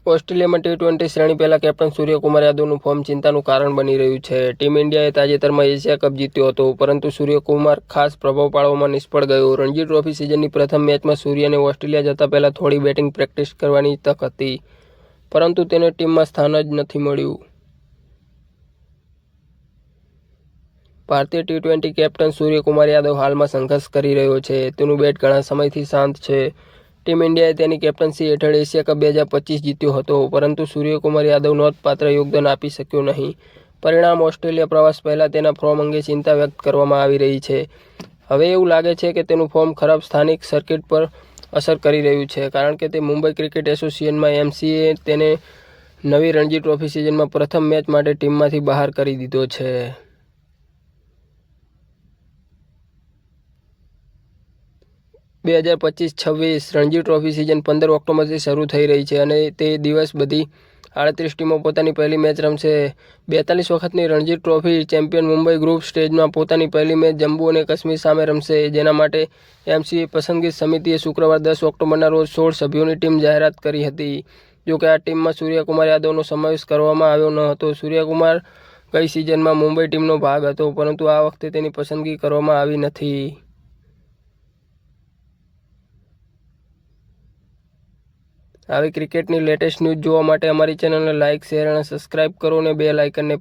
ઓસ્ટ્રેલિયામાં ટી20 શ્રેણી પહેલા કેપ્ટન સૂર્યકુમાર યાદવનું ફોર્મ ચિંતાનું કારણ બની રહ્યું છે। ટીમ ઇન્ડિયાએ તાજેતરમાં એશિયા કપ જીત્યો હતો, પરંતુ સૂર્યકુમાર ખાસ પ્રભાવ પાડવામાં નિષ્ફળ ગયો। રણજી ટ્રોફી સિઝનની પ્રથમ મેચમાં સૂર્યને ઓસ્ટ્રેલિયા જતા પહેલા થોડી બેટિંગ પ્રેક્ટિસ કરવાની તક હતી, પરંતુ તેને ટીમમાં સ્થાન જ નથી મળ્યું। ભારતીય ટી20 કેપ્ટન સૂર્યકુમાર યાદવ હાલમાં સંઘર્ષ કરી રહ્યો છે। તેનું બેટ ઘણા સમયથી શાંત છે। ટીમ ઇન્ડિયાએ તેની કેપ્ટન્સી હેઠળ એશિયા કપ 2025 જીત્યો હતો, પરંતુ સૂર્યકુમાર યાદવ નોંધપાત્ર યોગદાન આપી શક્યો નહીં। પરિણામ ઓસ્ટ્રેલિયા પ્રવાસ પહેલાં તેના ફોર્મ અંગે ચિંતા વ્યક્ત કરવામાં આવી રહી છે। હવે એવું લાગે છે કે તેનું ફોર્મ ખરાબ સ્થાનિક સર્કિટ પર અસર કરી રહ્યું છે, કારણ કે તે મુંબઈ ક્રિકેટ એસોસિએશનમાં એમસીએ તેને નવી રણજી ટ્રોફી સિઝનમાં પ્રથમ મેચ માટે ટીમમાંથી બહાર કરી દીધો છે। 2025-26 રણજી ટ્રોફી સિઝન 15 ઓક્ટોબરથી શરૂ થઈ રહી છે અને તે દિવસ બધી 38 ટીમો પોતાની પહેલી મેચ રમશે। 42 વખતની Ranji trophy champion Mumbai group સ્ટેજમાં પોતાની પહેલી મેચ જમ્મુ અને કાશ્મીર સામે રમશે, જેના માટે એમસીએ પસંદગી સમિતિએ શુક્રવાર 10 ઓક્ટોબરના રોજ 16 સભ્યોની ટીમ જાહેરાત કરી હતી। જોકે આ ટીમમાં સૂર્યકુમાર યાદવનો સમાવેશ કરવામાં આવ્યો ન હતો। સૂર્યકુમાર ગઈ સિઝનમાં મુંબઈ ટીમનો ભાગ હતો, પરંતુ આ વખતે તેની પસંદગી કરવામાં આવી નથી। આવી ક્રિકેટની લેટેસ્ટ ન્યૂઝ જોવા માટે અમારી ચેનલને લાઇક, શેર અને સબસ્ક્રાઇબ કરો અને બેલ આઇકનને